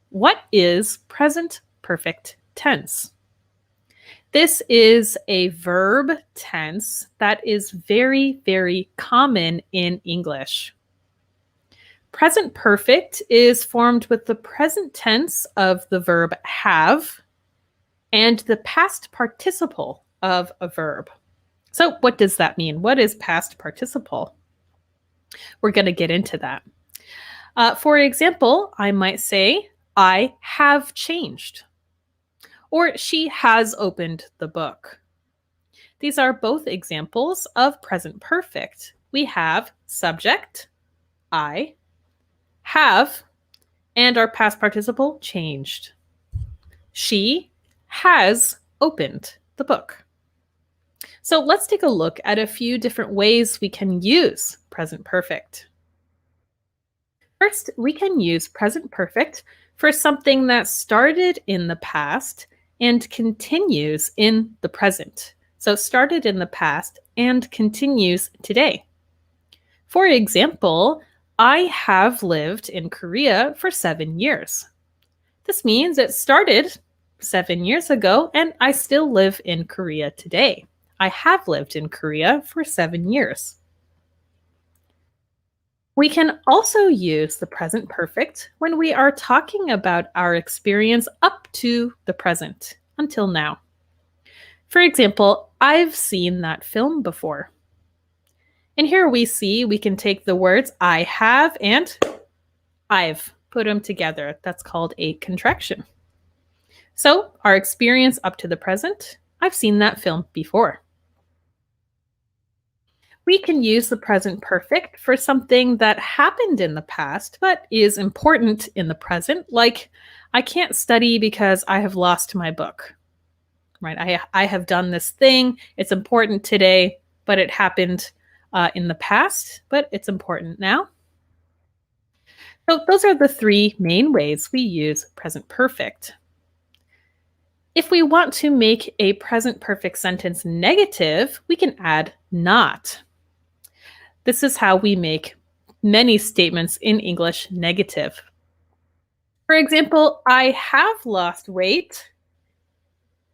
What is present perfect tense? This is a verb tense that is very, very common in English. Present perfect is formed with the present tense of the verb have and the past participle of a verb. So, what does that mean? What is past participle? We're going to get into that. For example, I might say, I have changed, or she has opened the book. These are both examples of present perfect. We have subject, I, have, and our past participle changed. She has opened the book. So let's take a look at a few different ways we can use present perfect. First, we can use present perfect for something that started in the past and continues in the present. So started in the past and continues today. For example, I have lived in Korea for 7 years. This means it started 7 years ago and I still live in Korea today. I have lived in Korea for 7 years. We can also use the present perfect when we are talking about our experience up to the present, until now. For example, I've seen that film before. And here we see we can take the words I have and I've, put them together. That's called a contraction. So our experience up to the present, I've seen that film before. We can use the present perfect for something that happened in the past but is important in the present, like I can't study because I have lost my book. Right? I have done this thing. It's important today, but it happened in the past, but it's important now. So those are the three main ways we use present perfect. If we want to make a present perfect sentence negative, we can add not. This is how we make many statements in English negative. For example, I have lost weight.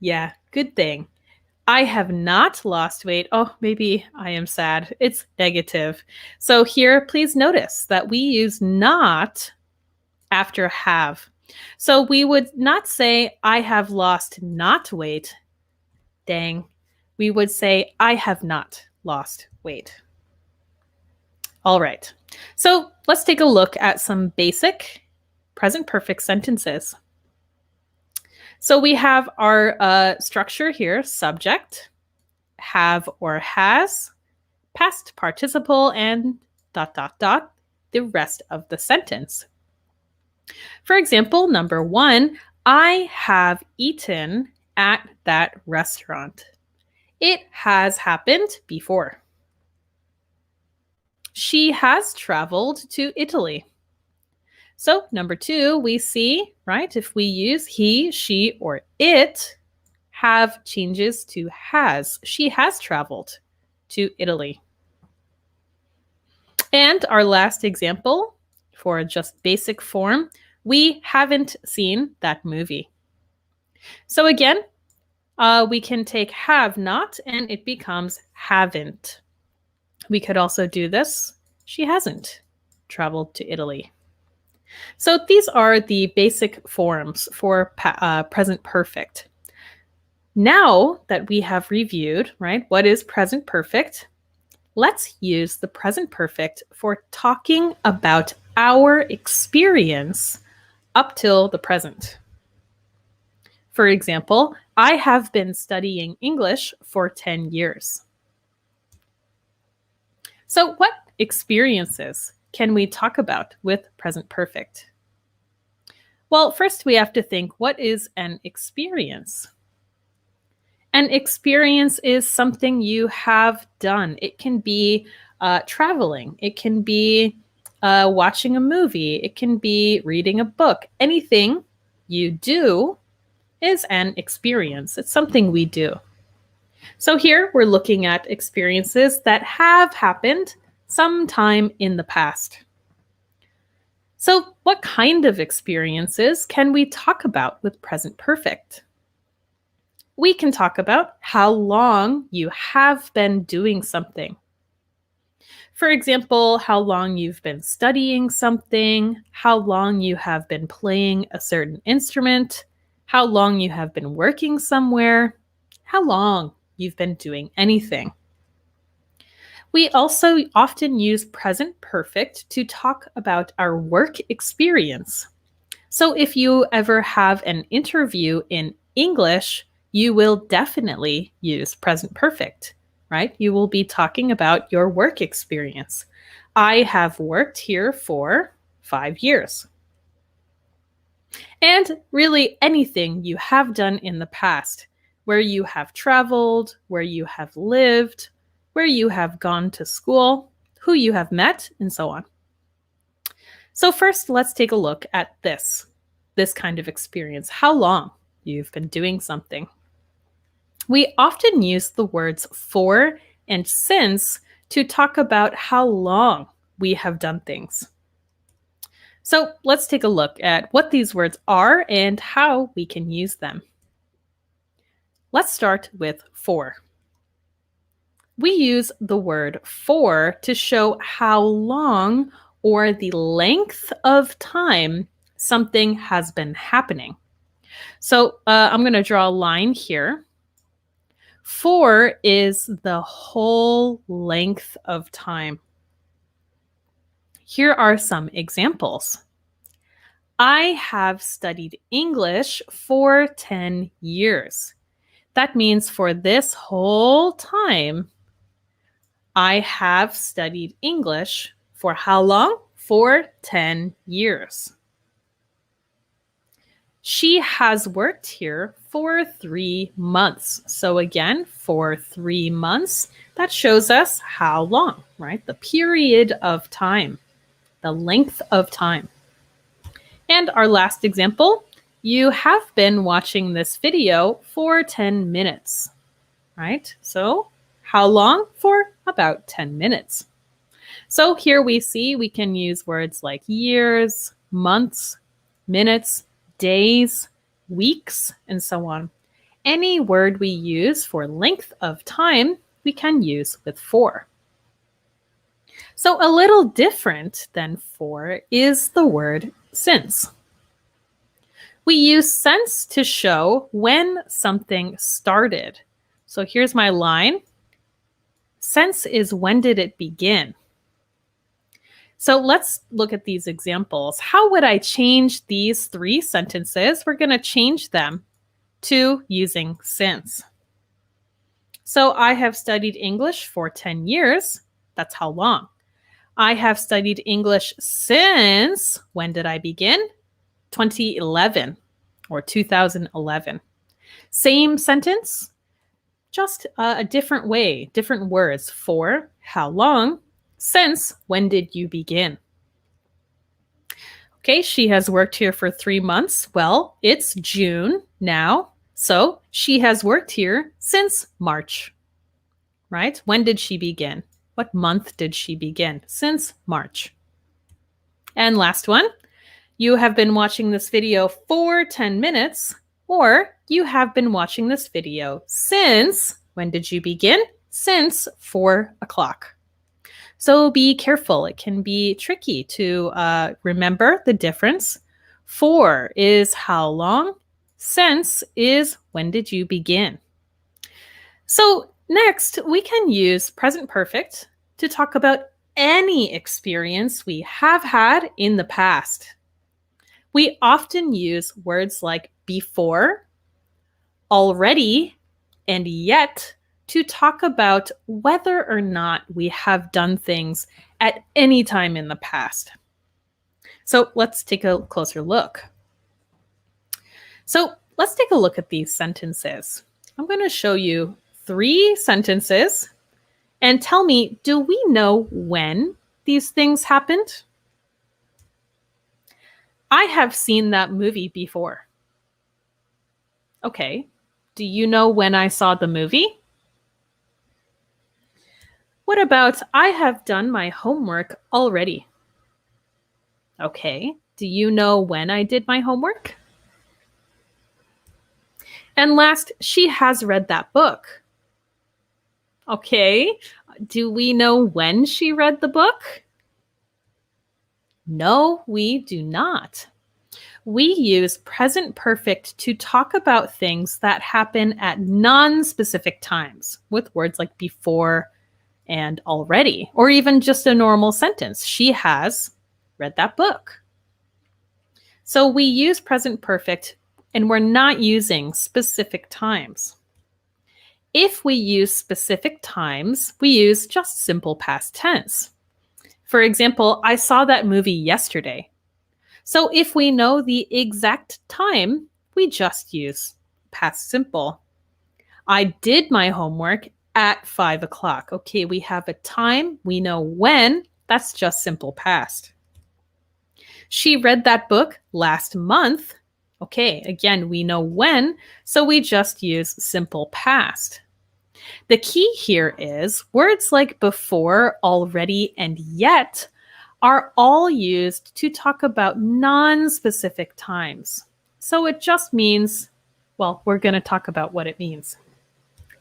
Yeah, good thing. I have not lost weight. Oh, maybe I am sad. It's negative. So here, please notice that we use not after have. So we would not say, I have lost not weight. Dang. We would say, I have not lost weight. All right. So let's take a look at some basic present perfect sentences. So we have our structure here, subject, have or has, past participle, and ... the rest of the sentence. For example, number 1, I have eaten at that restaurant. It has happened before. She has traveled to Italy. So number 2, we see, right, if we use he, she, or it, have changes to has. She has traveled to Italy. And our last example, for just basic form, we haven't seen that movie. So again, we can take have not and it becomes haven't. We could also do this. She hasn't traveled to Italy. So these are the basic forms for present perfect. Now that we have reviewed, right, what is present perfect, let's use the present perfect for talking about our experience up till the present. For example, I have been studying English for 10 years. So what experiences can we talk about with present perfect? Well, first we have to think, what is an experience? An experience is something you have done. It can be traveling. It can be watching a movie. It can be reading a book. Anything you do is an experience. It's something we do. So here we're looking at experiences that have happened sometime in the past. So, what kind of experiences can we talk about with present perfect? We can talk about how long you have been doing something. For example, how long you've been studying something, how long you have been playing a certain instrument, how long you have been working somewhere, how long you've been doing anything. We also often use present perfect to talk about our work experience. So if you ever have an interview in English, you will definitely use present perfect, right? You will be talking about your work experience. I have worked here for 5 years. And really anything you have done in the past, where you have traveled, where you have lived, where you have gone to school, who you have met, and so on. So first, let's take a look at this kind of experience, how long you've been doing something. We often use the words for and since to talk about how long we have done things. So let's take a look at what these words are and how we can use them. Let's start with for. We use the word for to show how long or the length of time something has been happening. So I'm going to draw a line here. For is the whole length of time. Here are some examples. I have studied English for 10 years. That means for this whole time, I have studied English for how long? For 10 years. She has worked here for 3 months. So again, for 3 months, that shows us how long, right? The period of time, the length of time. And our last example, you have been watching this video for 10 minutes, right? So how long? For about 10 minutes. So here we see we can use words like years, months, minutes, days, weeks, and so on. Any word we use for length of time, we can use with for. So a little different than for is the word since. We use since to show when something started. So here's my line. Since is when did it begin? So let's look at these examples. How would I change these 3 sentences? We're going to change them to using since. So I have studied English for 10 years. That's how long. I have studied English since, when did I begin? 2011 or 2011. Same sentence, just a different way, different words. For, how long? Since, when did you begin? Okay, she has worked here for 3 months. Well, it's June now, so she has worked here since March, right? When did she begin? What month did she begin? Since March. And last one, you have been watching this video for 10 minutes, or you have been watching this video since, when did you begin? Since 4 o'clock. So be careful. It can be tricky to remember the difference. For is how long. Since is when did you begin. So next, we can use present perfect to talk about any experience we have had in the past. We often use words like before, already, and yet to talk about whether or not we have done things at any time in the past. So let's take a closer look. So let's take a look at these sentences. I'm going to show you 3 sentences and tell me, do we know when these things happened? I have seen that movie before. Okay, do you know when I saw the movie? What about I have done my homework already? Okay, do you know when I did my homework? And last, she has read that book. Okay, do we know when she read the book? No, we do not. We use present perfect to talk about things that happen at non-specific times with words like before and already, or even just a normal sentence. She has read that book. So we use present perfect and we're not using specific times. If we use specific times, we use just simple past tense. For example, I saw that movie yesterday. So if we know the exact time, we just use past simple. I did my homework at 5 o'clock. Okay, we have a time, we know when, that's just simple past. She read that book last month. Okay, again, we know when, so we just use simple past. The key here is words like before, already, and yet are all used to talk about non-specific times. So it just means, well, we're going to talk about what it means.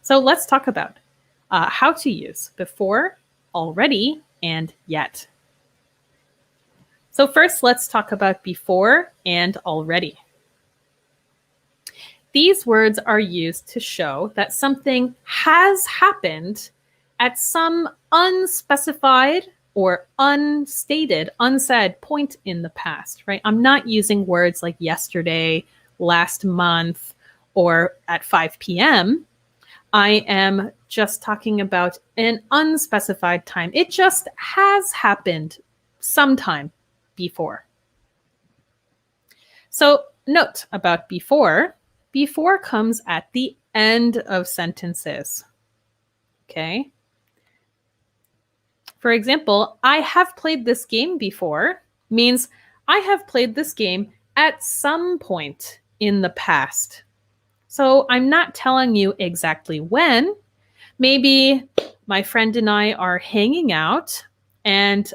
So let's talk about how to use before, already, and yet. So first, let's talk about before and already. These words are used to show that something has happened at some unspecified or unstated, unsaid point in the past, right? I'm not using words like yesterday, last month, or at 5 p.m. I am just talking about an unspecified time. It just has happened sometime before. So note about before. Before comes at the end of sentences. Okay. For example, I have played this game before means I have played this game at some point in the past. So I'm not telling you exactly when. Maybe my friend and I are hanging out and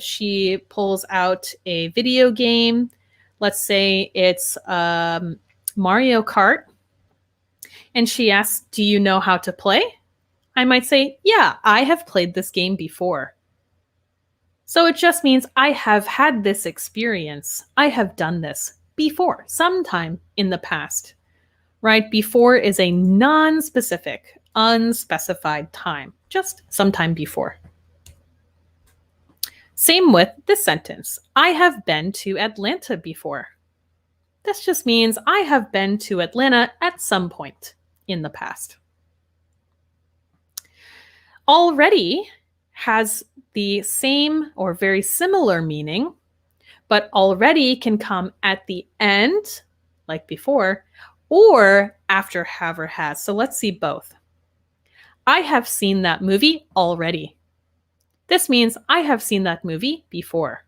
she pulls out a video game. Let's say it's Mario Kart. And she asks, do you know how to play? I might say, yeah, I have played this game before. So it just means I have had this experience. I have done this before, sometime in the past, right? Before is a non-specific, unspecified time, just sometime before. Same with this sentence. I have been to Atlanta before. This just means I have been to Atlanta at some point in the past. Already has the same or very similar meaning, but already can come at the end, like before, or after have or has. So let's see both. I have seen that movie already. This means I have seen that movie before.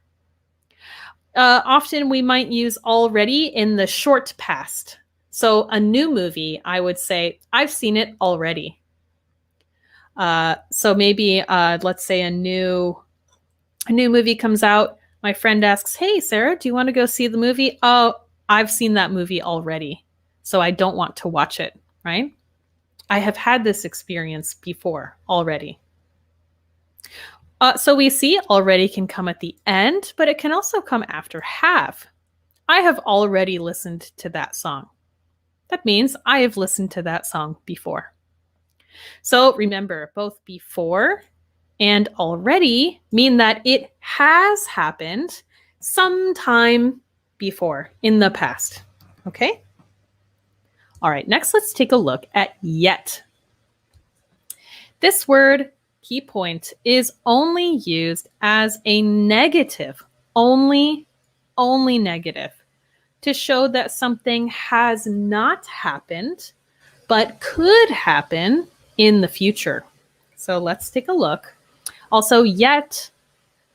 Often we might use already in the short past. So a new movie, I would say, I've seen it already. So maybe let's say a new movie comes out. My friend asks, hey, Sarah, do you want to go see the movie? Oh, I've seen that movie already, so I don't want to watch it, right? I have had this experience before already. So we see already can come at the end, but it can also come after have. I have already listened to that song. That means I have listened to that song before. So remember, both before and already mean that it has happened sometime before in the past. Okay? All right, next let's take a look at yet. This word, key point, is only used as a negative, only negative, to show that something has not happened, but could happen in the future. So let's take a look. Also, yet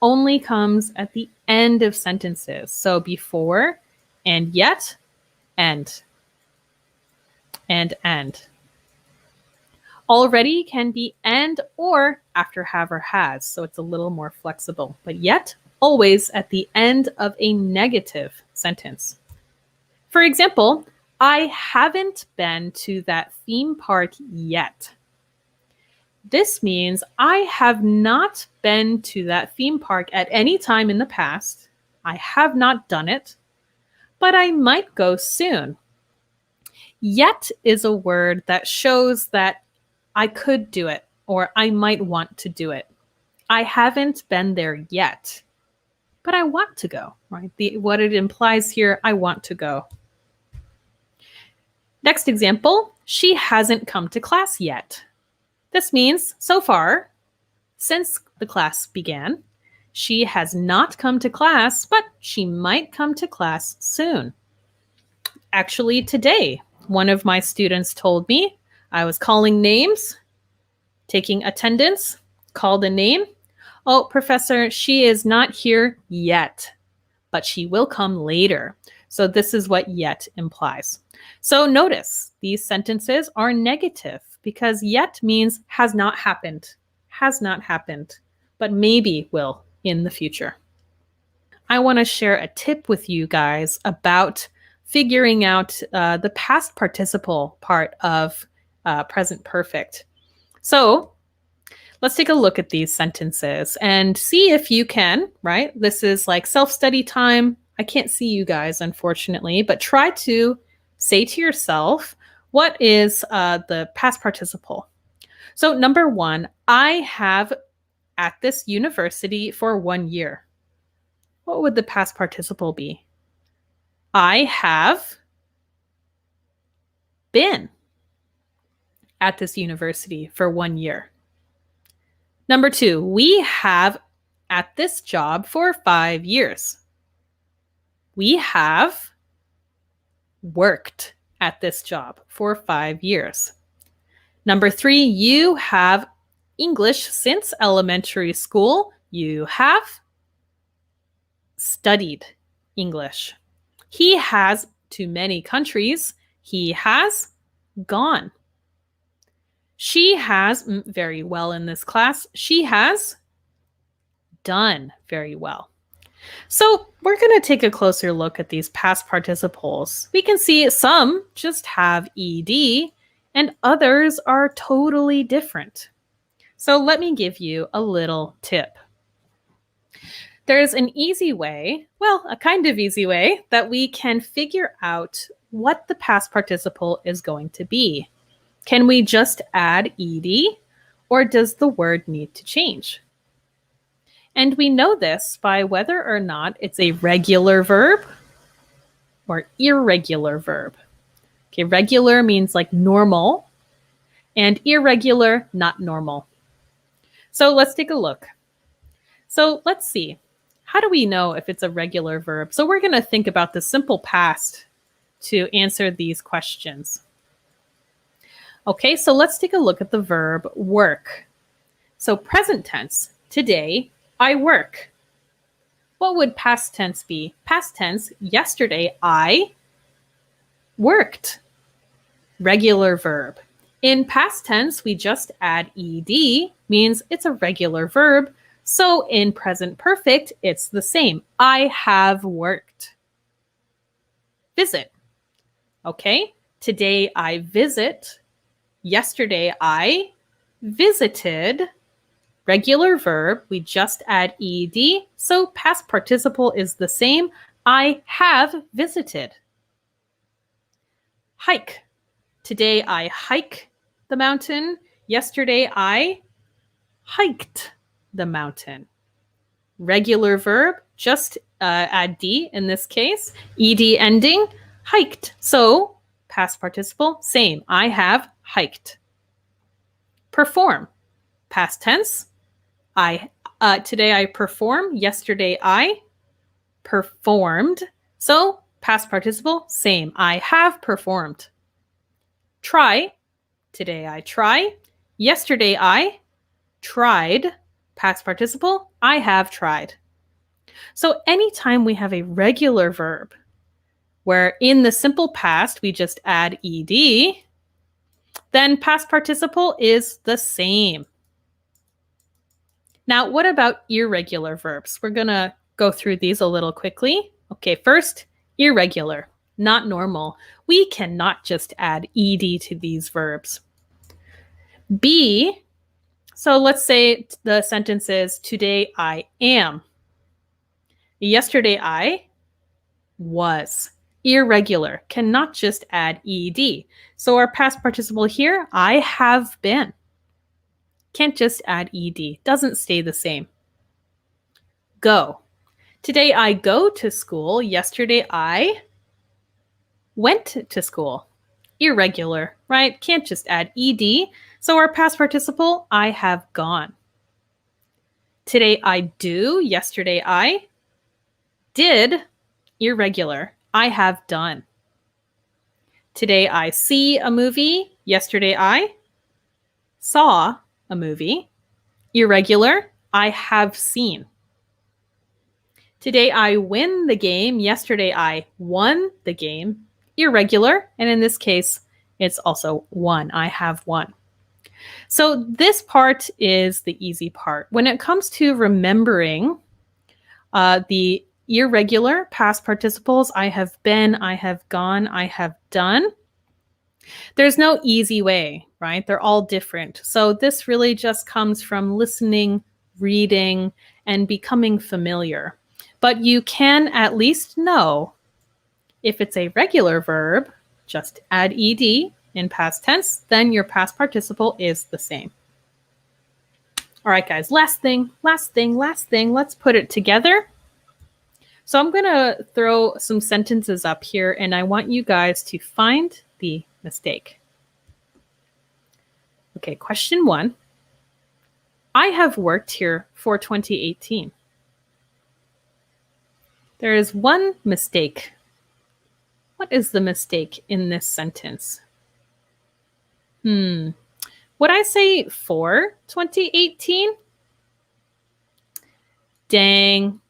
only comes at the end of sentences. So before and yet, and end. Already can be and or after have or has, so it's a little more flexible. But yet always at the end of a negative sentence. For example, I haven't been to that theme park yet. This means I have not been to that theme park at any time in the past. I have not done it, but I might go soon. Yet is a word that shows that I could do it or I might want to do it. I haven't been there yet, but I want to go, right? What it implies here, I want to go. Next example, she hasn't come to class yet. This means, so far, since the class began, she has not come to class, but she might come to class soon. Actually, today, one of my students told me I was calling names, taking attendance, called a name. Oh, professor, she is not here yet, but she will come later. So this is what yet implies. So notice these sentences are negative because yet means has not happened, but maybe will in the future. I want to share a tip with you guys about figuring out the past participle part of present perfect. So let's take a look at these sentences and see if you can, right? This is like self-study time. I can't see you guys, unfortunately, but try to say to yourself, what is the past participle? So number one, I have at this university for 1 year. What would the past participle be? I have been at this university for 1 year. Number two, we have at this job for 5 years. We have worked at this job for 5 years. Number three, you have English since elementary school. You have studied English. He has to many countries. He has gone. She has very well in this class. She has done very well. So we're going to take a closer look at these past participles. We can see some just have ed and others are totally different. So let me give you a little tip. There's an easy way, well, a kind of easy way, that we can figure out what the past participle is going to be. Can we just add ed, or does the word need to change? And we know this by whether or not it's a regular verb or irregular verb. Okay, regular means like normal, and irregular, not normal. So let's take a look. So let's see. How do we know if it's a regular verb? So we're going to think about the simple past to answer these questions. Okay, so let's take a look at the verb work. So present tense, today I work. What would past tense be? Past tense, yesterday I worked. Regular verb. In past tense, we just add ed, means it's a regular verb. So in present perfect, it's the same. I have worked. Visit. Okay, today I visit. Yesterday I visited. Regular verb, we just add ed, so past participle is the same. I have visited. Hike. Today I hike the mountain. Yesterday I hiked the mountain. Regular verb, just add d in this case. Ed ending, hiked. So past participle, same. I have hiked. Perform. Past tense. Today I perform. Yesterday I performed. So past participle, same. I have performed. Try. Today I try. Yesterday I tried. Past participle, I have tried. So anytime we have a regular verb where in the simple past we just add ed, then past participle is the same. Now, what about irregular verbs? We're going to go through these a little quickly. Okay, first, irregular, not normal. We cannot just add ed to these verbs. Be, so let's say the sentence is, today I am. Yesterday I was. Irregular, cannot just add ed. So our past participle here, I have been. Can't just add ed, doesn't stay the same. Go. Today I go to school. Yesterday I went to school. Irregular, right? Can't just add ed. So our past participle, I have gone. Today I do. Yesterday I did. Irregular, I have done. Today I see a movie. Yesterday I saw a movie. Irregular, I have seen. Today I win the game. Yesterday I won the game. Irregular, and in this case, it's also won. I have won. So this part is the easy part. When it comes to remembering the irregular past participles, I have been, I have gone, I have done, there's no easy way, right? They're all different. So this really just comes from listening, reading, and becoming familiar. But you can at least know if it's a regular verb, just add ed in past tense, then your past participle is the same. All right, guys, last thing. Let's put it together. So I'm going to throw some sentences up here, and I want you guys to find the mistake. Okay, question 1. I have worked here for 2018. There is one mistake. What is the mistake in this sentence? Would I say for 2018? Dang.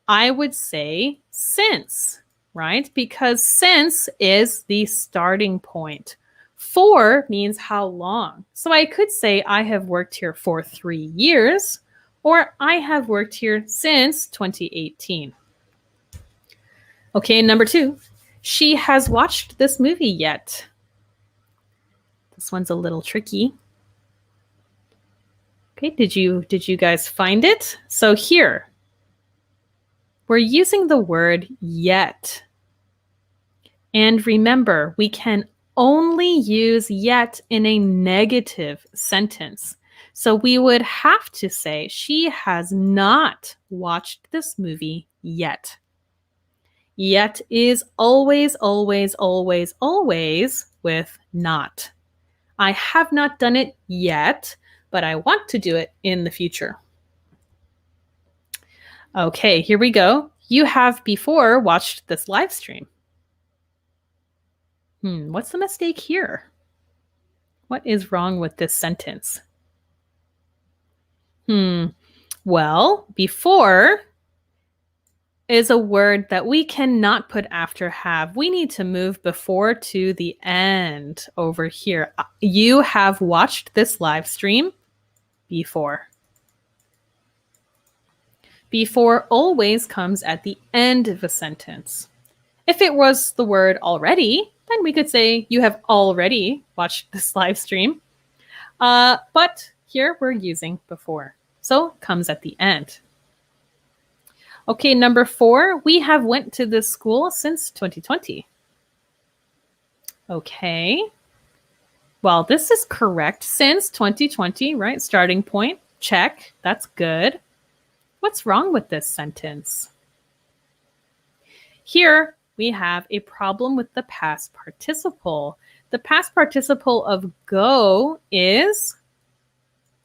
I would say since, right? Because since is the starting point. For means how long. So I could say I have worked here for 3 years, or I have worked here since 2018. Okay, number 2. She has watched this movie yet. This one's a little tricky. Okay, did you guys find it? So here, we're using the word yet. And remember, we can only use yet in a negative sentence. So we would have to say, she has not watched this movie yet. Yet is always, always, always, always with not. I have not done it yet, but I want to do it in the future. Okay, here we go. You have before watched this live stream. What's the mistake here? What is wrong with this sentence? Well, before is a word that we cannot put after have. We need to move before to the end over here. You have watched this live stream before. Before always comes at the end of a sentence. If it was the word already, then we could say you have already watched this live stream. But here we're using before. So it comes at the end. Okay, number 4, we have went to this school since 2020. Okay. Well, this is correct. Since 2020, right? Starting point. Check. That's good. What's wrong with this sentence? Here, we have a problem with the past participle. The past participle of go is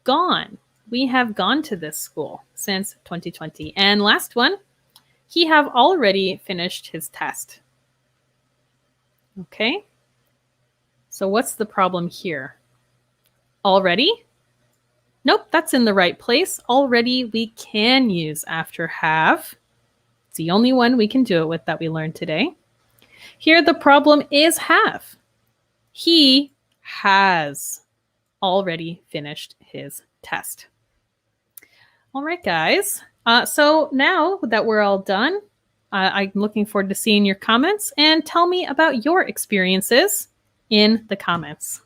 gone. We have gone to this school since 2020. And last one, he have already finished his test. Okay. So what's the problem here? Already? Nope, that's in the right place. Already we can use after have. It's the only one we can do it with that we learned today. Here the problem is have. He has already finished his test. All right, guys. So now that we're all done, I'm looking forward to seeing your comments and tell me about your experiences in the comments.